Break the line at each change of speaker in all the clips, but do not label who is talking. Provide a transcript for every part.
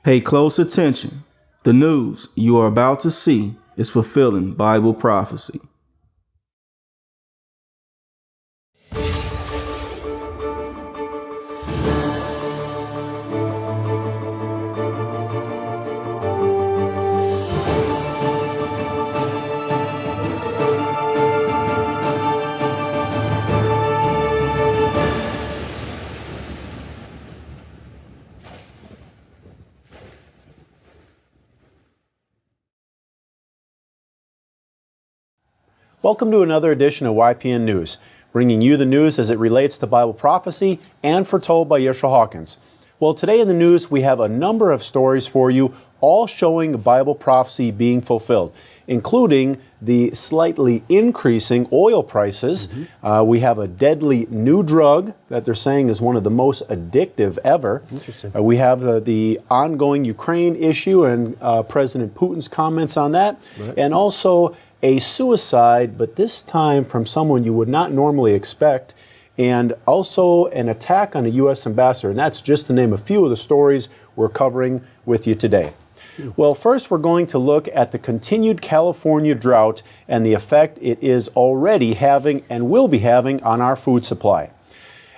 Pay close attention. The news you are about to see is fulfilling Bible prophecy.
Welcome to another edition of YPN News, bringing you the news as it relates to Bible prophecy and foretold by Yeshua Hawkins. Well, today in the news, we have a number of stories for you, all showing Bible prophecy being fulfilled, including the slightly increasing oil prices. We have a deadly new drug that they're saying is one of the most addictive ever.
Interesting.
We have the ongoing Ukraine issue and President Putin's comments on that, and also a suicide, but this time from someone you would not normally expect, and also an attack on a U.S. ambassador. And that's just to name a few of the stories we're covering with you today. Well, first we're going to look at the continued California drought and the effect it is already having and will be having on our food supply.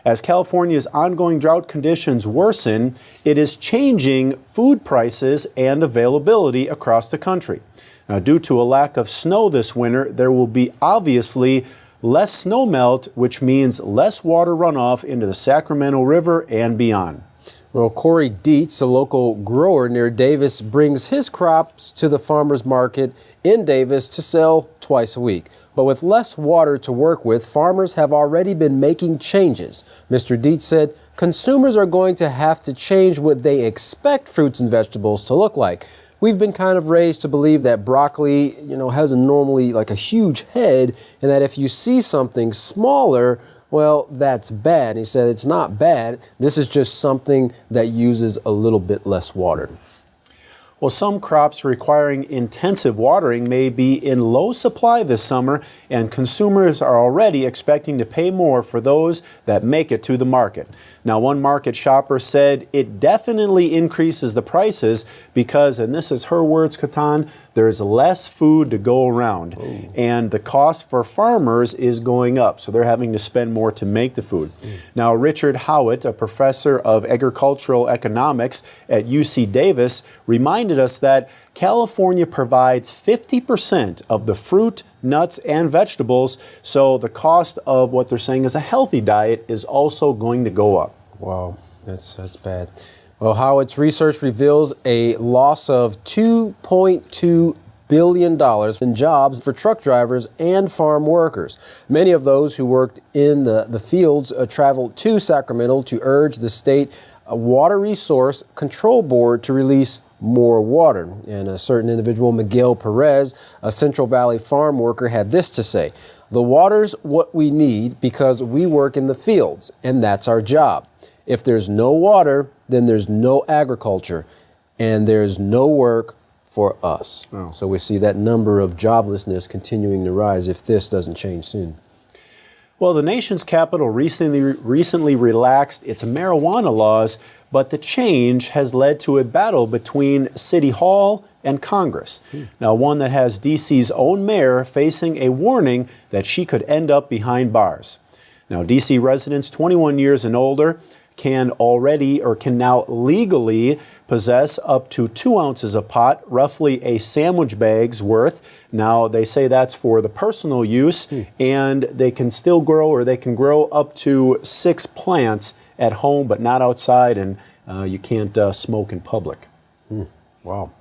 As California's ongoing drought conditions worsen, it is changing food prices and availability across the country. Now, due to a lack of snow this winter, there will be obviously less snow melt, which means less water runoff into the Sacramento River and beyond.
Well, Corey Dietz, a local grower near Davis, brings his crops to the farmers market in Davis to sell twice a week. But with less water to work with, farmers have already been making changes. Mr. Dietz said consumers are going to have to change what they expect fruits and vegetables to look like. We've been kind of raised to believe that broccoli, has normally like a huge head, and that if you see something smaller, well, that's bad. And he said it's not bad. This is just something that uses a little bit less water.
Well, some crops requiring intensive watering may be in low supply this summer, and consumers are already expecting to pay more for those that make it to the market. Now, one market shopper said it definitely increases the prices because, and this is her words, Katan, there's less food to go around. Oh. And the cost for farmers is going up, so they're having to spend more to make the food. Now, Richard Howitt, a professor of agricultural economics at UC Davis, reminded us that California provides 50% of the fruit, nuts, and vegetables, so the cost of what they're saying is a healthy diet is also going to go up.
Wow, that's bad. Well, Howitt's research reveals a loss of $2.2 billion in jobs for truck drivers and farm workers. Many of those who worked in the fields traveled to Sacramento to urge the state Water Resource Control Board to release more water. And a certain individual, Miguel Perez, a Central Valley farm worker, had this to say: "The water's what we need because we work in the fields, and that's our job. If there's no water, then there's no agriculture, and there's no work for us." Oh. So we see that number of joblessness continuing to rise if this doesn't change soon.
Well, the nation's capital recently relaxed its marijuana laws, but the change has led to a battle between City Hall and Congress. Now, one that has D.C.'s own mayor facing a warning that she could end up behind bars. Now, D.C. residents 21 years and older can now legally possess up to 2 ounces of pot, roughly a sandwich bag's worth. Now, they say that's for the personal use, and they can still grow, or they can grow up to 6 plants at home, but not outside, and you can't smoke in public.
Wow.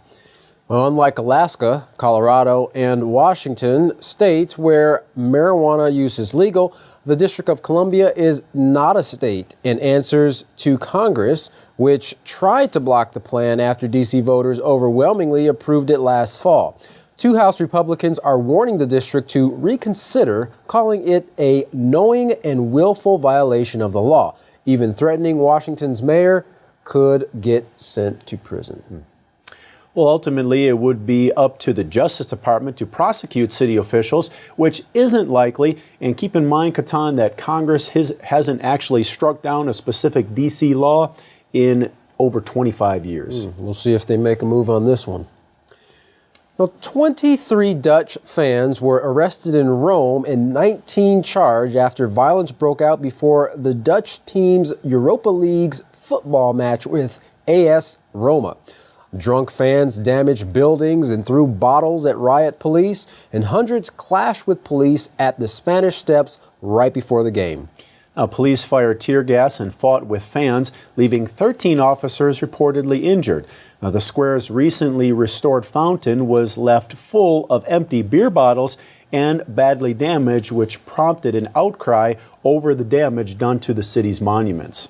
Well, unlike Alaska, Colorado, and Washington, states where marijuana use is legal, the District of Columbia is not a state and answers to Congress, which tried to block the plan after D.C. voters overwhelmingly approved it last fall. 2 House Republicans are warning the district to reconsider, calling it a knowing and willful violation of the law, even threatening Washington's mayor could get sent to prison.
Well, ultimately, it would be up to the Justice Department to prosecute city officials, which isn't likely. And keep in mind, Katan, that Congress hasn't actually struck down a specific D.C. law in over 25 years.
We'll see if they make a move on this one. Well, 23 Dutch fans were arrested in Rome and 19 charged after violence broke out before the Dutch team's Europa League's football match with AS Roma. Drunk fans damaged buildings and threw bottles at riot police, and hundreds clashed with police at the Spanish Steps right before the game.
Now, police fired tear gas and fought with fans, leaving 13 officers reportedly injured. Now, the square's recently restored fountain was left full of empty beer bottles and badly damaged, which prompted an outcry over the damage done to the city's monuments.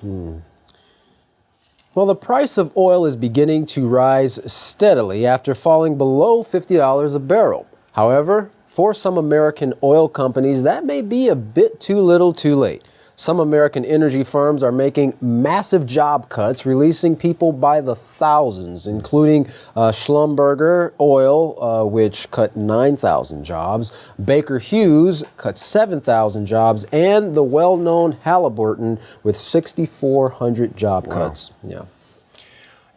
Well, the price of oil is beginning to rise steadily after falling below $50 a barrel. However, for some American oil companies, that may be a bit too little too late. Some American energy firms are making massive job cuts, releasing people by the thousands, including Schlumberger Oil, which cut 9,000 jobs, Baker Hughes cut 7,000 jobs, and the well-known Halliburton with 6,400 job cuts. Yeah.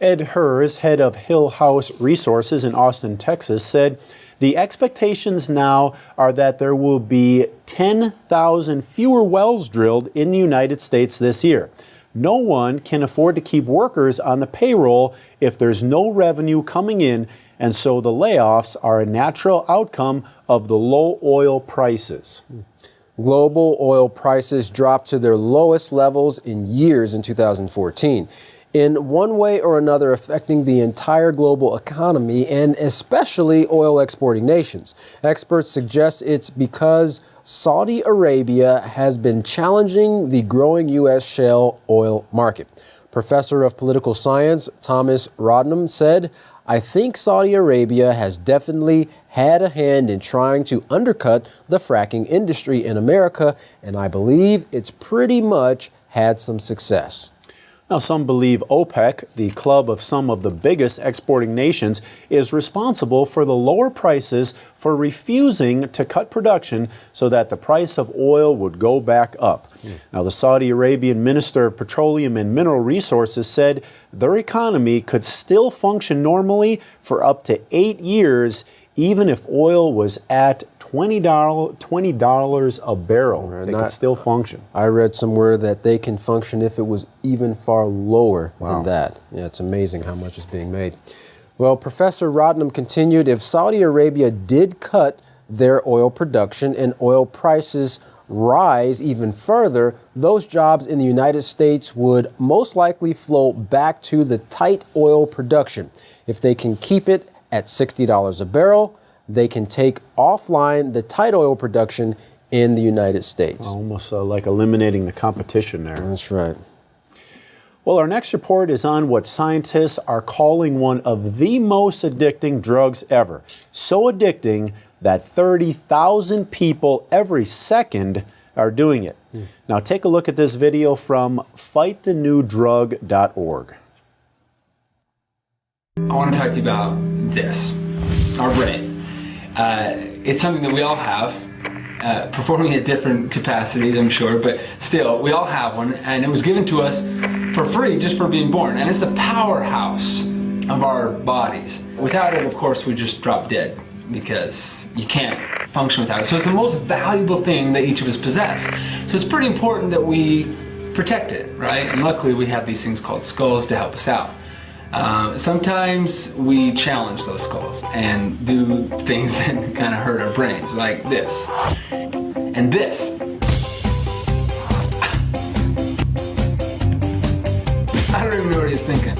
Ed Hers, head of Hill House Resources in Austin, Texas, said the expectations now are that there will be 10,000 fewer wells drilled in the United States this year. No one can afford to keep workers on the payroll if there's no revenue coming in, and so the layoffs are a natural outcome of the low oil prices.
Global oil prices dropped to their lowest levels in years in 2014. In one way or another affecting the entire global economy and especially oil exporting nations. Experts suggest it's because Saudi Arabia has been challenging the growing U.S. shale oil market. Professor of political science Thomas Rodnam said, "I think Saudi Arabia has definitely had a hand in trying to undercut the fracking industry in America, and I believe it's pretty much had some success."
Now, some believe OPEC, the club of some of the biggest exporting nations, is responsible for the lower prices for refusing to cut production so that the price of oil would go back up. Now, the Saudi Arabian Minister of Petroleum and Mineral Resources said their economy could still function normally for up to 8 years, even if oil was at $20 a barrel. They could still function.
I read somewhere that they can function if it was even far lower than that. Yeah, it's amazing how much is being made. Well, Professor Rodnam continued, if Saudi Arabia did cut their oil production and oil prices rise even further, those jobs in the United States would most likely flow back to the tight oil production. If they can keep it at $60 a barrel, they can take offline the tight oil production in the United States.
Almost like eliminating the competition there.
That's right.
Well, our next report is on what scientists are calling one of the most addicting drugs ever. So addicting that 30,000 people every second are doing it. Now take a look at this video from fightthenewdrug.org.
I want to talk to you about this, our brain. It's something that we all have, performing at different capacities, I'm sure, but still, we all have one, and it was given to us for free just for being born, and it's the powerhouse of our bodies. Without it, of course, we just drop dead, because you can't function without it. So it's the most valuable thing that each of us possess. So it's pretty important that we protect it, right? And luckily, we have these things called skulls to help us out. Sometimes we challenge those skulls and do things that kind of hurt our brains, like this and this. I don't even know what he's thinking.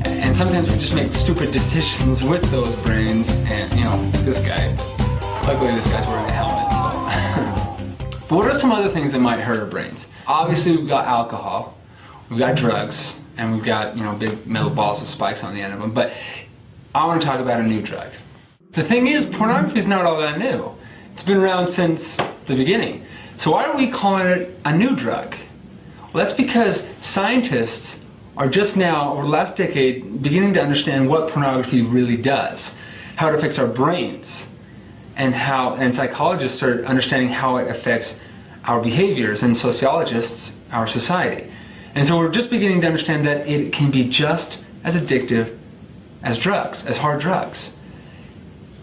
And sometimes we just make stupid decisions with those brains, and you know, this guy, luckily this guy's wearing a helmet, so. But what are some other things that might hurt our brains? Obviously we've got alcohol, we've got drugs, and we've got, you know, big metal balls with spikes on the end of them. But I want to talk about a new drug. The thing is, pornography is not all that new. It's been around since the beginning. So why are we calling it a new drug? Well, that's because scientists are just now, over the last decade, beginning to understand what pornography really does, how it affects our brains, and psychologists are understanding how it affects our behaviors, and sociologists, our society. And so we're just beginning to understand that it can be just as addictive as drugs, as hard drugs.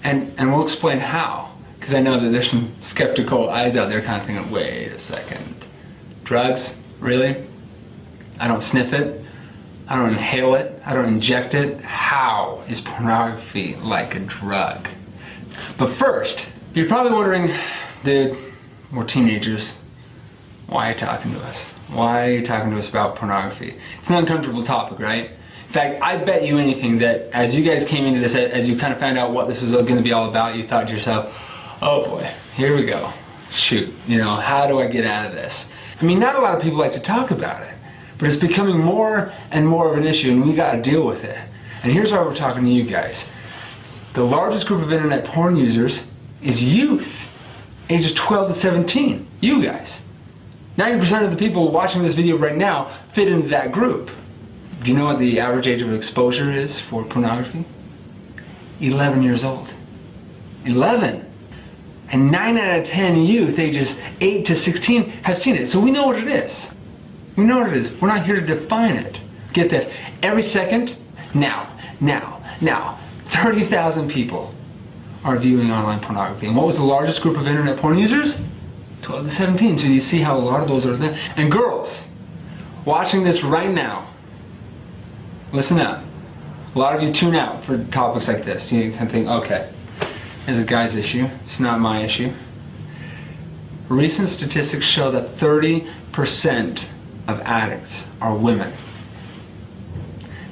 And we'll explain how, because I know that there's some skeptical eyes out there kind of thinking, wait a second, drugs? Really? I don't sniff it, I don't inhale it, I don't inject it. How is pornography like a drug? But first, you're probably wondering, dude, we're teenagers, why are you talking to us? Why are you talking to us about pornography? It's an uncomfortable topic, right? In fact, I bet you anything that as you guys came into this, as you kind of found out what this was going to be all about, you thought to yourself, oh boy, here we go. Shoot, how do I get out of this? I mean, not a lot of people like to talk about it, but it's becoming more and more of an issue, and we got to deal with it. And here's why we're talking to you guys. The largest group of internet porn users is youth, ages 12 to 17, you guys. 90% of the people watching this video right now fit into that group. Do you know what the average age of exposure is for pornography? 11 years old. 11! And 9 out of 10 youth ages 8 to 16 have seen it. So we know what it is. We know what it is. We're not here to define it. Get this. Every second, now, 30,000 people are viewing online pornography. And what was the largest group of internet porn users? 12 to 17. So you see how a lot of those are there. And girls, watching this right now, listen up. A lot of you tune out for topics like this. You can think, okay, it's a guy's issue. It's not my issue. Recent statistics show that 30% of addicts are women.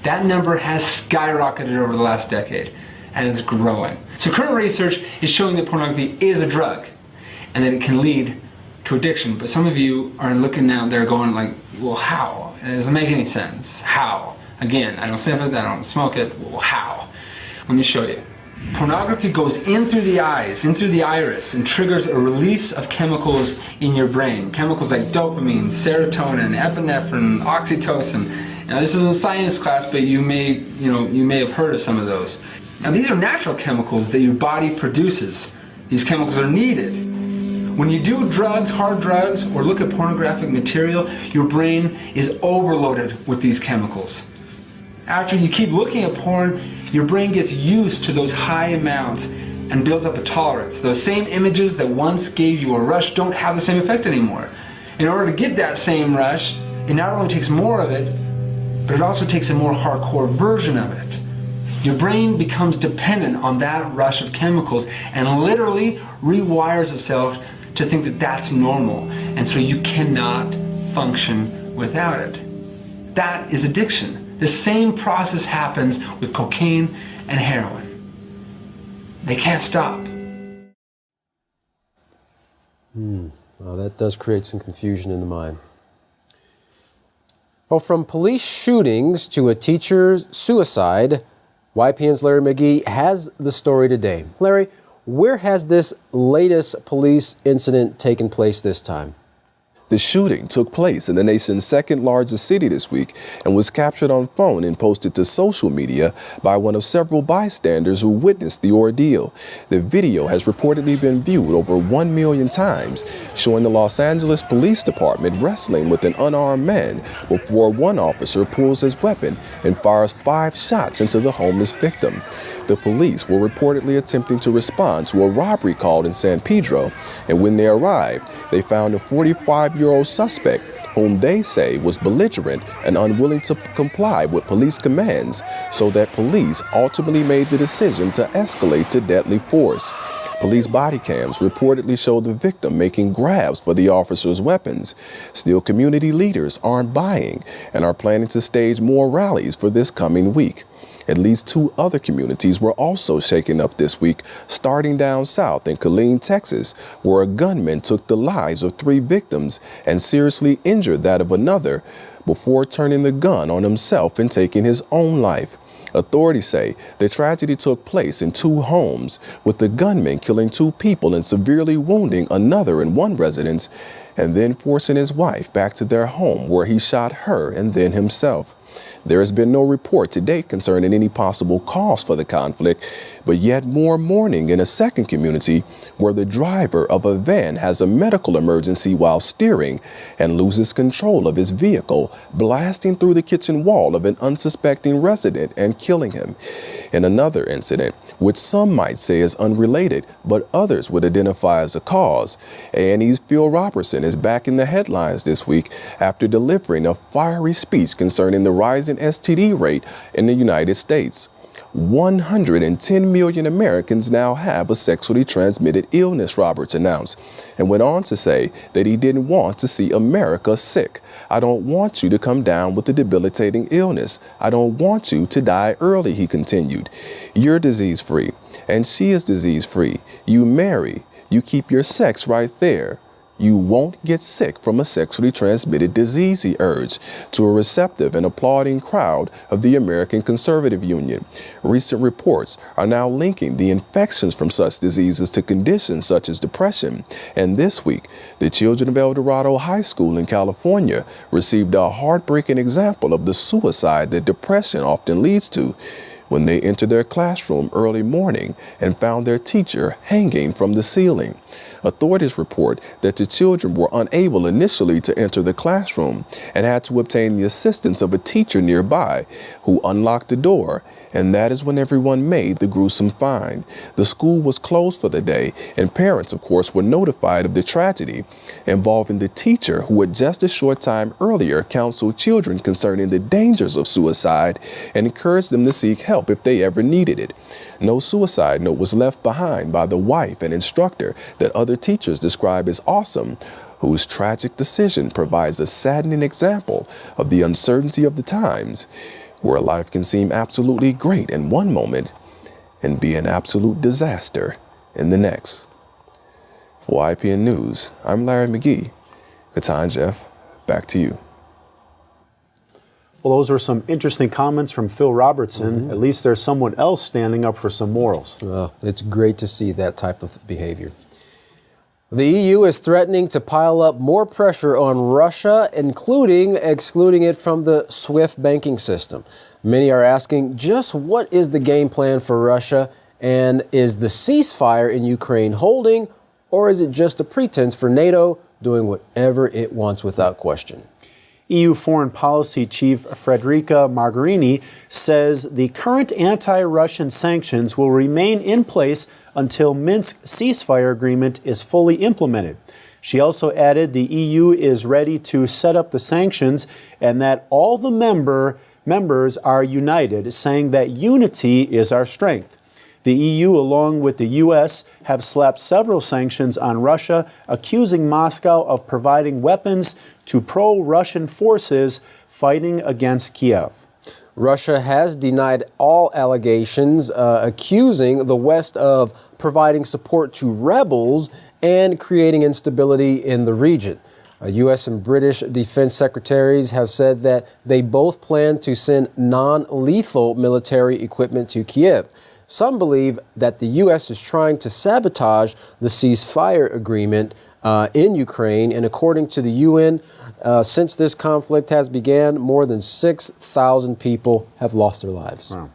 That number has skyrocketed over the last decade, and it's growing. So current research is showing that pornography is a drug, and that it can lead to addiction. But some of you are looking out there going like, well, how? It doesn't make any sense. How? Again, I don't sniff it, I don't smoke it. Well, how? Let me show you. Pornography goes in through the eyes, in through the iris, and triggers a release of chemicals in your brain. Chemicals like dopamine, serotonin, epinephrine, oxytocin. Now this isn't a science class, but you may have heard of some of those. Now these are natural chemicals that your body produces. These chemicals are needed. When you do drugs, hard drugs, or look at pornographic material, your brain is overloaded with these chemicals. After you keep looking at porn, your brain gets used to those high amounts and builds up a tolerance. Those same images that once gave you a rush don't have the same effect anymore. In order to get that same rush, it not only takes more of it, but it also takes a more hardcore version of it. Your brain becomes dependent on that rush of chemicals and literally rewires itself to think that that's normal, and so you cannot function without it. That is addiction. The same process happens with cocaine and heroin. They can't stop.
Well, that does create some confusion in the mind. Well, from police shootings to a teacher's suicide, YPN's Larry McGee has the story today. Larry, where has this latest police incident taken place this time?
The shooting took place in the nation's second largest city this week and was captured on phone and posted to social media by one of several bystanders who witnessed the ordeal. The video has reportedly been viewed over 1 million times, showing the Los Angeles Police Department wrestling with an unarmed man before one officer pulls his weapon and fires 5 shots into the homeless victim. The police were reportedly attempting to respond to a robbery call in San Pedro, and when they arrived, they found a 45-year-old suspect whom they say was belligerent and unwilling to comply with police commands, so that police ultimately made the decision to escalate to deadly force. Police body cams reportedly showed the victim making grabs for the officer's weapons. Still, community leaders aren't buying and are planning to stage more rallies for this coming week. At least 2 other communities were also shaken up this week, starting down south in Kaleen, Texas, where a gunman took the lives of 3 victims and seriously injured that of another before turning the gun on himself and taking his own life. Authorities say the tragedy took place in 2 homes, with the gunman killing 2 people and severely wounding another in one residence, and then forcing his wife back to their home where he shot her and then himself. There has been no report to date concerning any possible cause for the conflict, but yet more mourning in a second community where the driver of a van has a medical emergency while steering and loses control of his vehicle, blasting through the kitchen wall of an unsuspecting resident and killing him. In another incident, which some might say is unrelated, but others would identify as a cause, A&E's Phil Robertson is back in the headlines this week after delivering a fiery speech concerning the rising STD rate in the United States. 110 million Americans now have a sexually transmitted illness, Roberts announced, and went on to say that he didn't want to see America sick. I don't want you to come down with a debilitating illness. I don't want you to die early, he continued. You're disease-free, and she is disease-free. You marry. You keep your sex right there. You won't get sick from a sexually transmitted disease, he urged, to a receptive and applauding crowd of the American Conservative Union. Recent reports are now linking the infections from such diseases to conditions such as depression. And this week, the children of El Dorado High School in California received a heartbreaking example of the suicide that depression often leads to, when they entered their classroom early morning and found their teacher hanging from the ceiling. Authorities report that the children were unable initially to enter the classroom and had to obtain the assistance of a teacher nearby who unlocked the door, and that is when everyone made the gruesome find. The school was closed for the day, and parents, of course, were notified of the tragedy involving the teacher who had just a short time earlier counseled children concerning the dangers of suicide and encouraged them to seek help if they ever needed it. No suicide note was left behind by the wife and instructor that other teachers describe as awesome, whose tragic decision provides a saddening example of the uncertainty of the times, where life can seem absolutely great in one moment and be an absolute disaster in the next. For YPN News, I'm Larry McGee. Katan Jeff, back to you.
Well, those were some interesting comments from Phil Robertson. At least there's someone else standing up for some morals.
It's great to see that type of behavior. The EU is threatening to pile up more pressure on Russia, including excluding it from the SWIFT banking system. Many are asking, just what is the game plan for Russia? And is the ceasefire in Ukraine holding, or is it just a pretense for NATO doing whatever it wants without question?
EU Foreign Policy Chief Federica Mogherini says the current anti-Russian sanctions will remain in place until Minsk ceasefire agreement is fully implemented. She also added the EU is ready to set up the sanctions and that all the members are united, saying that unity is our strength. The EU, along with the U.S., have slapped several sanctions on Russia, accusing Moscow of providing weapons to pro-Russian forces fighting against Kiev.
Russia has denied all allegations, accusing the West of providing support to rebels and creating instability in the region. U.S. and British defense secretaries have said that they both plan to send non-lethal military equipment to Kiev. Some believe that the U.S. is trying to sabotage the ceasefire agreement in Ukraine, and according to the UN, since this conflict has began, more than 6,000 people have lost their lives.
Wow.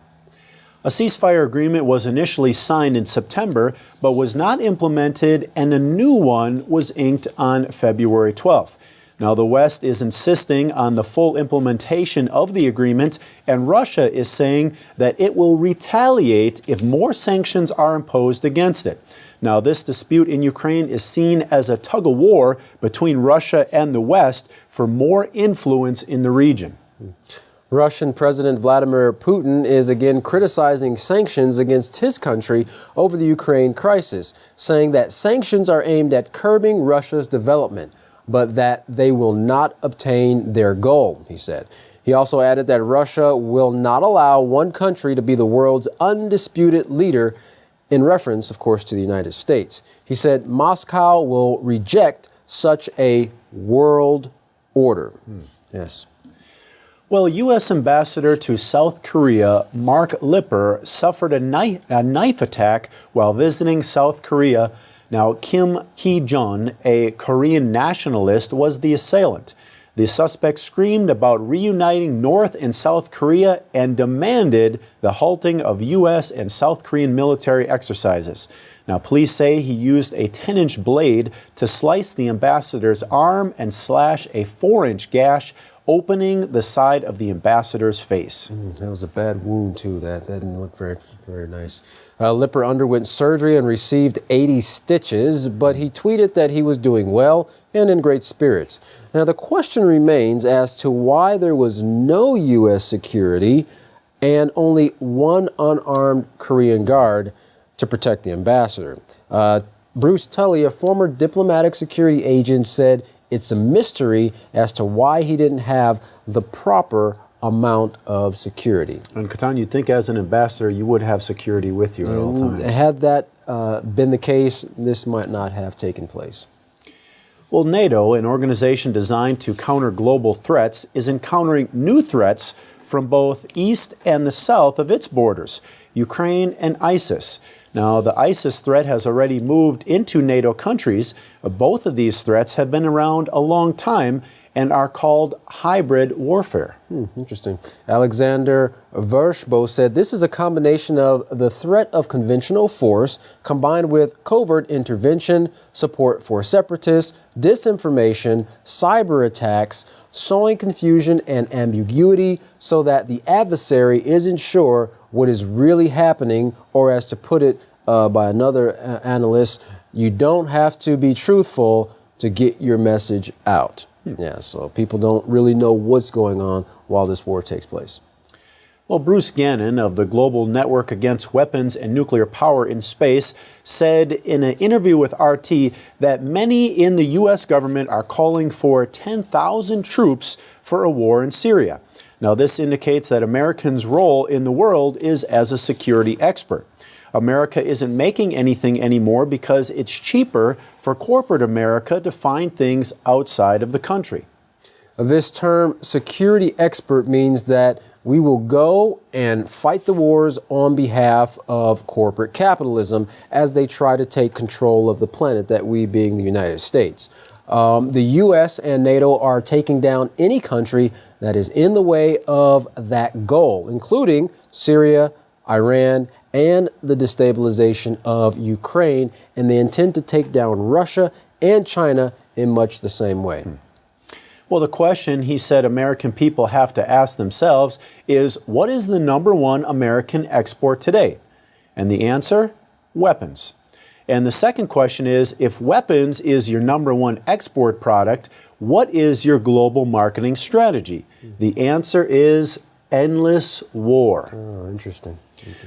A ceasefire agreement was initially signed in September, but was not implemented, and a new one was inked on February 12th. Now, the West is insisting on the full implementation of the agreement, and Russia is saying that it will retaliate if more sanctions are imposed against it. Now, this dispute in Ukraine is seen as a tug-of-war between Russia and the West for more influence in the region.
Russian President Vladimir Putin is again criticizing sanctions against his country over the Ukraine crisis, saying that sanctions are aimed at curbing Russia's development, but that they will not obtain their goal, he said. He also added that Russia will not allow one country to be the world's undisputed leader, in reference, of course, to the United States. He said Moscow will reject such a world order. Yes.
Well, U.S. Ambassador to South Korea, Mark Lipper, suffered a knife attack while visiting South Korea. Now, Kim Ki-jun, a Korean nationalist, was the assailant. The suspect screamed about reuniting North and South Korea and demanded the halting of U.S. and South Korean military exercises. Now, police say he used a 10-inch blade to slice the ambassador's arm and slash a 4-inch gash, opening the side of the ambassador's face.
That was a bad wound, too. That didn't look very, very nice. Lipper underwent surgery and received 80 stitches, but he tweeted that he was doing well and in great spirits. Now, the question remains as to why there was no U.S. security and only one unarmed Korean guard to protect the ambassador. Bruce Tully, a former diplomatic security agent, said it's a mystery as to why he didn't have the proper amount of security.
And Kaleen, you'd think as an ambassador you would have security with you at all times.
Had that been the case, this might not have taken place.
Well, NATO, an organization designed to counter global threats, is encountering new threats from both east and the south of its borders, Ukraine and ISIS. Now, the ISIS threat has already moved into NATO countries. Both of these threats have been around a long time and are called hybrid warfare.
Interesting. Alexander Vershbo said this is a combination of the threat of conventional force combined with covert intervention, support for separatists, disinformation, cyber attacks, sowing confusion and ambiguity so that the adversary isn't sure what is really happening, or as to put it by another analyst, you don't have to be truthful to get your message out. Yeah, so people don't really know what's going on while this war takes place.
Well, Bruce Gannon of the Global Network Against Weapons and Nuclear Power in Space said in an interview with RT that many in the U.S. government are calling for 10,000 troops for a war in Syria. Now, this indicates that Americans' role in the world is as a security expert. America isn't making anything anymore because it's cheaper for corporate America to find things outside of the country.
This term, security expert, means that we will go and fight the wars on behalf of corporate capitalism as they try to take control of the planet, that we being the United States. The U.S. and NATO are taking down any country that is in the way of that goal, including Syria, Iran, and the destabilization of Ukraine, and they intend to take down Russia and China in much the same way.
Well, the question, he said, American people have to ask themselves is, what is the #1 American export today? And the answer? Weapons. And the second question is, if weapons is your #1 export product, what is your global marketing strategy? The answer is endless war.
Oh, interesting.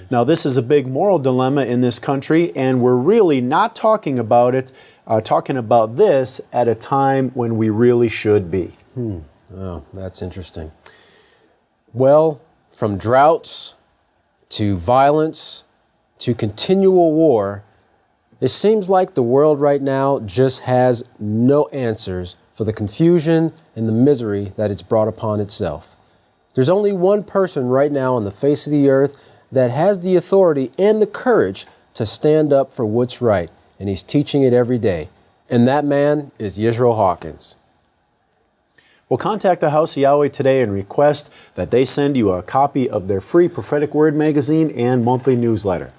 Now, this is a big moral dilemma in this country, and we're really not talking about this at a time when we really should be.
Oh, that's interesting. Well, from droughts to violence to continual war, it seems like the world right now just has no answers for the confusion and the misery that it's brought upon itself. There's only one person right now on the face of the earth that has the authority and the courage to stand up for what's right, and he's teaching it every day. And that man is Yisrael Hawkins.
Well, contact the House of Yahweh today and request that they send you a copy of their free Prophetic Word magazine and monthly newsletter.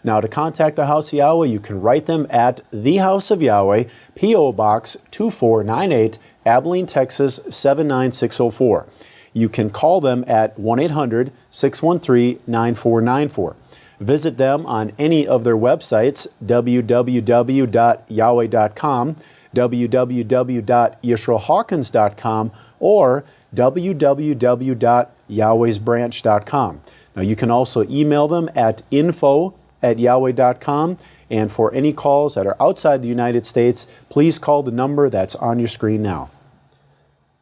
Now, to contact the House of Yahweh, you can write them at The House of Yahweh, P.O. Box 2498, Abilene, Texas 79604. You can call them at 1-800-613-9494. Visit them on any of their websites, www.yahweh.com, www.yisraelhawkins.com, or www.yahwehsbranch.com. Now, you can also email them at info@yahweh.com, and for any calls that are outside the United States, please call the number that's on your screen now.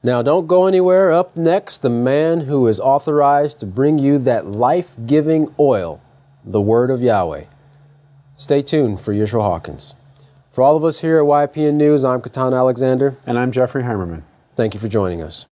Now, don't go anywhere. Up next, the man who is authorized to bring you that life-giving oil, the Word of Yahweh. Stay tuned for Yisrael Hawkins. For all of us here at YPN News, I'm Kaleen Alexander.
And I'm Jeffrey Heimerman.
Thank you for joining us.